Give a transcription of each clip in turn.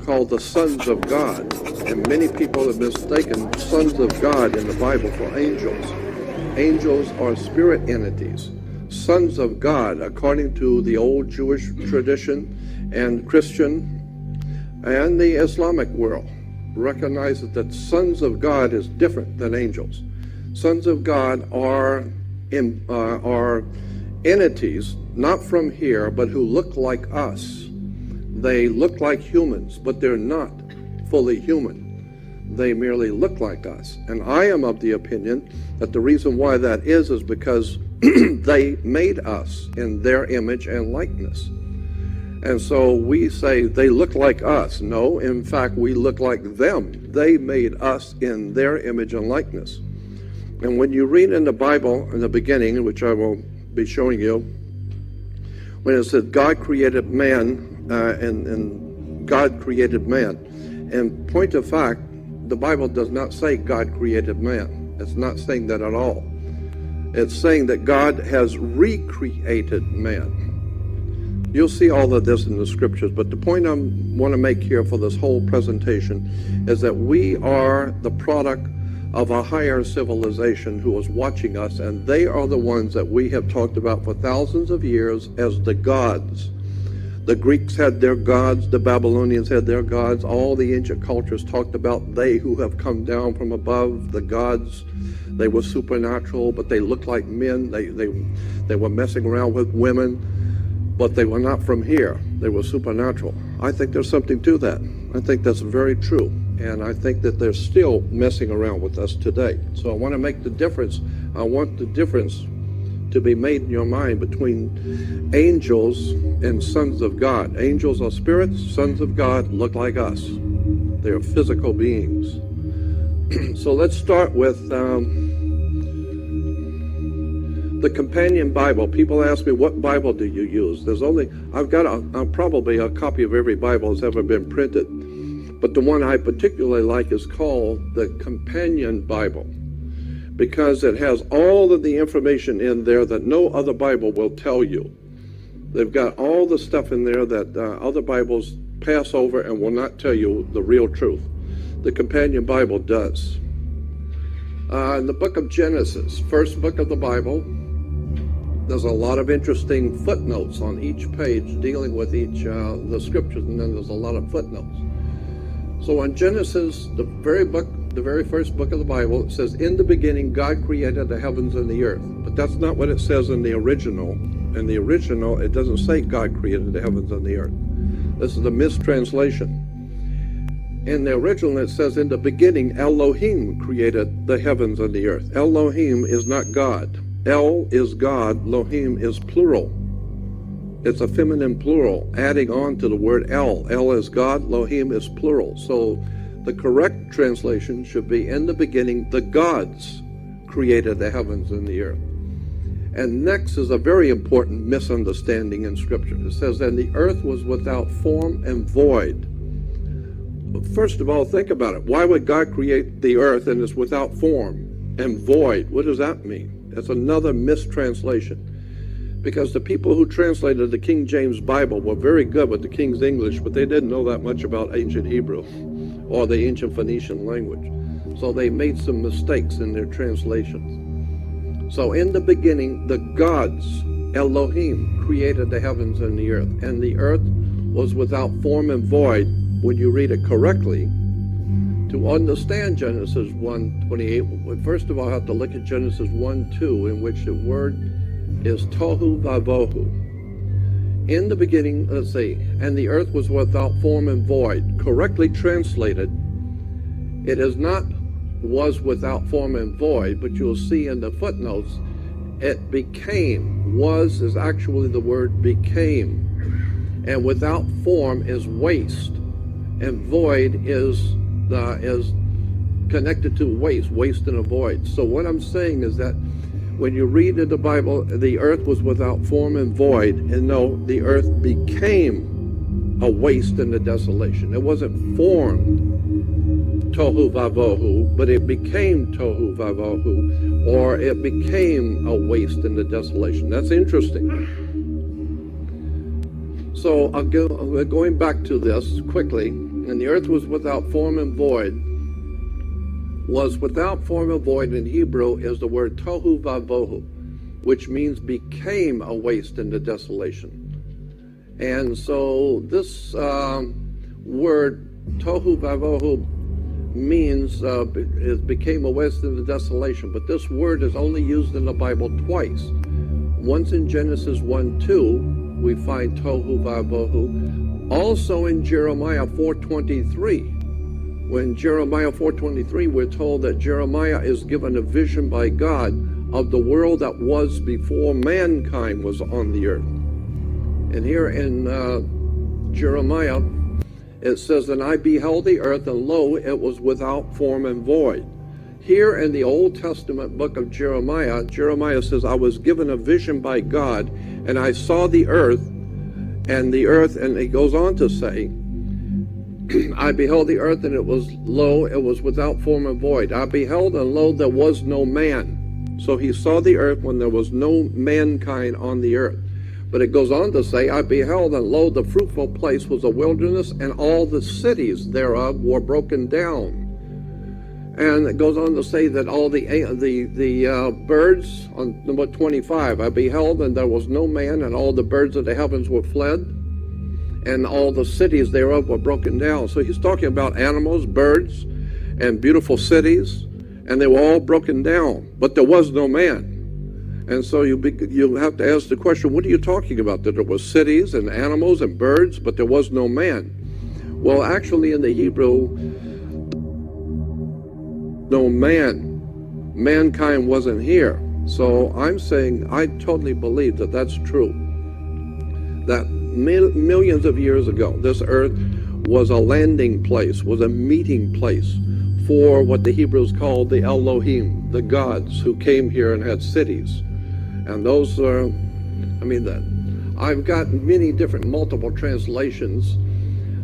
called the sons of God, and many people have mistaken sons of God in the Bible for angels. Angels are spirit entities. Sons of God, according to the old Jewish tradition and Christian and the Islamic world, recognizes that sons of God is different than angels. Sons of God are entities, not from here, but who look like us. They look like humans, but they're not fully human. They merely look like us. And I am of the opinion that the reason why that is because they made us in their image and likeness. And so we say they look like us. No, in fact, we look like them. They made us in their image and likeness. And when you read in the Bible in the beginning, which I will be showing you, when it said God created man, and God created man. And point of fact, the Bible does not say God created man. It's not saying that at all. It's saying that God has recreated man. You'll see all of this in the scriptures, but the point I want to make here for this whole presentation is that we are the product of a higher civilization who is watching us, and they are the ones that we have talked about for thousands of years as the gods. The Greeks had their gods, the Babylonians had their gods, all the ancient cultures talked about they who have come down from above, the gods. They were supernatural, but they looked like men. They were messing around with women, but they were not from here. They were supernatural. I think there's something to that. I think that's very true. And I think that they're still messing around with us today. So I want to make the difference. I want the difference to be made in your mind between angels and sons of God. Angels are spirits, sons of God look like us. They're physical beings. So let's start with the companion Bible. People ask me, what Bible do you use? I've got probably a copy of every Bible that's ever been printed. But the one I particularly like is called the Companion Bible, because it has all of the information in there that no other Bible will tell you. They've got all the stuff in there that other Bibles pass over and will not tell you the real truth. The Companion Bible does. In the book of Genesis, first book of the Bible, there's a lot of interesting footnotes on each page dealing with each the scriptures, and then there's a lot of footnotes. So in Genesis, the very first book of the Bible, it says, in the beginning, God created the heavens and the earth. But that's not what it says in the original. In the original, it doesn't say God created the heavens and the earth. This is a mistranslation. In the original, it says, in the beginning, Elohim created the heavens and the earth. Elohim is not God. El is God, Lohim is plural. It's a feminine plural, adding on to the word El. El is God, Lohim is plural. So the correct translation should be, in the beginning, the gods created the heavens and the earth. And next is a very important misunderstanding in Scripture. It says, and the earth was without form and void. First of all, think about it. Why would God create the earth and it's without form and void? What does that mean? That's another mistranslation. Because the people who translated the King James Bible were very good with the King's English, but they didn't know that much about ancient Hebrew or the ancient Phoenician language. So they made some mistakes in their translations. So in the beginning, the gods, Elohim, created the heavens and the earth was without form and void. When you read it correctly, to understand Genesis 1:28, first of all, I have to look at Genesis 1:2, in which the word is tohu vavohu. In the beginning, let's see, and the earth was without form and void. Correctly translated, it is not was without form and void, but you'll see in the footnotes, it became. Was is actually the word became. And without form is waste. And void is connected to waste and a void. So what I'm saying is that when you read in the Bible, the earth was without form and void, and no, the earth became a waste and a desolation. It wasn't formed tohu vavohu, but it became tohu vavohu, or it became a waste and a desolation. That's interesting. So going back to this quickly, And the earth was without form and void. Was without form and void in Hebrew is the word tohu vavohu, which means became a waste and a desolation. And so this word tohu vavohu means it became a waste and a desolation. But this word is only used in the Bible twice. Once in Genesis 1:2, we find tohu vavohu. Also in Jeremiah 4:23. When Jeremiah 4:23, we're told that Jeremiah is given a vision by God of the world that was before mankind was on the earth. And here in Jeremiah, it says, "And I beheld the earth, and lo, it was without form and void." Here in the Old Testament book of Jeremiah, Jeremiah says, "I was given a vision by God, and I saw the earth, and he goes on to say, "I beheld the earth, and it was without form and void. I beheld, and lo, there was no man." So he saw the earth when there was no mankind on the earth. But it goes on to say, "I beheld, and lo, the fruitful place was a wilderness, and all the cities thereof were broken down." And it goes on to say that all the birds, on number 25, "I beheld, and there was no man, and all the birds of the heavens were fled, and all the cities thereof were broken down." So he's talking about animals, birds, and beautiful cities, and they were all broken down, but there was no man. And so you have to ask the question, what are you talking about? That there were cities and animals and birds, but there was no man. Well, actually in the Hebrew, no man. Mankind wasn't here. So I'm saying I totally believe that that's true. That millions of years ago, this earth was a landing place, was a meeting place for what the Hebrews called the Elohim, the gods who came here and had cities. And those are, I've got many different multiple translations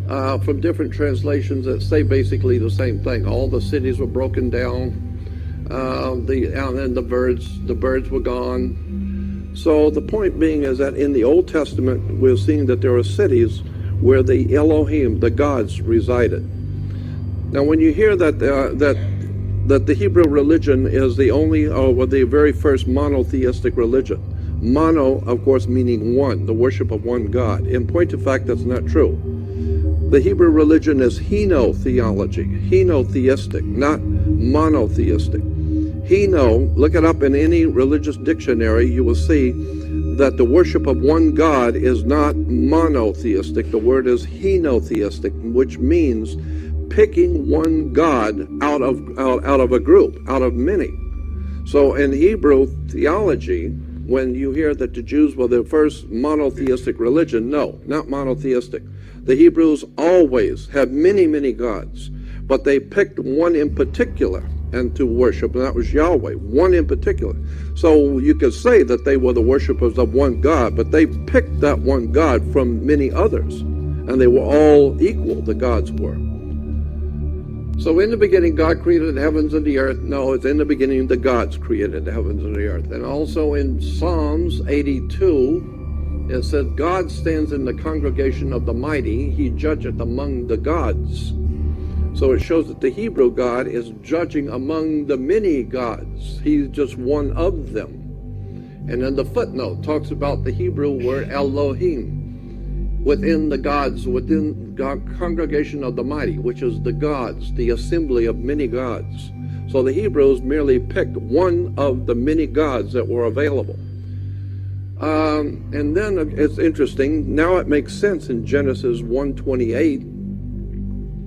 from different translations that say basically the same thing. All the cities were broken down, and the birds were gone. So the point being is that in the Old Testament, we're seeing that there are cities where the Elohim, the gods, resided. Now, when you hear that the Hebrew religion is the only, or the very first monotheistic religion, mono, of course, meaning one, the worship of one God. In point of fact, that's not true. The Hebrew religion is henotheology, henotheistic, not monotheistic. Heno, look it up in any religious dictionary, you will see that the worship of one God is not monotheistic. The word is henotheistic, which means picking one God out of a group, out of many. So in Hebrew theology, when you hear that the Jews were the first monotheistic religion, no, not monotheistic. The Hebrews always had many, many gods, but they picked one in particular and to worship, and that was Yahweh, one in particular. So you could say that they were the worshipers of one God, but they picked that one God from many others, and they were all equal, the gods were. So in the beginning, God created the heavens and the earth. No, it's in the beginning, the gods created the heavens and the earth. And also in Psalms 82, it says, "God stands in the congregation of the mighty. He judgeth among the gods." So it shows that the Hebrew God is judging among the many gods. He's just one of them. And then the footnote talks about the Hebrew word Elohim, within the gods, within the congregation of the mighty, which is the gods, the assembly of many gods. So the Hebrews merely picked one of the many gods that were available. And then it's interesting, now it makes sense in Genesis 1:28,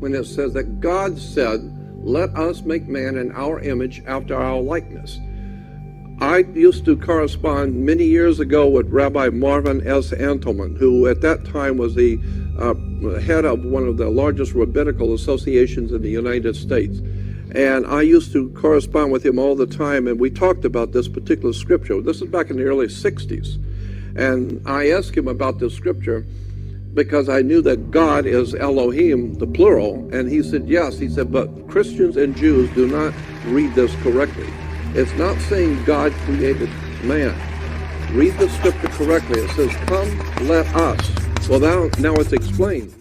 when it says that God said, "Let us make man in our image after our likeness." I used to correspond many years ago with Rabbi Marvin S. Antelman, who at that time was the head of one of the largest rabbinical associations in the United States. And I used to correspond with him all the time, and we talked about this particular scripture. This is back in the early 60s. And I asked him about this scripture because I knew that God is Elohim, the plural, and he said yes. He said, but Christians and Jews do not read this correctly. It's not saying God created man. Read the scripture correctly. It says, come, let us. Well, now it's explained.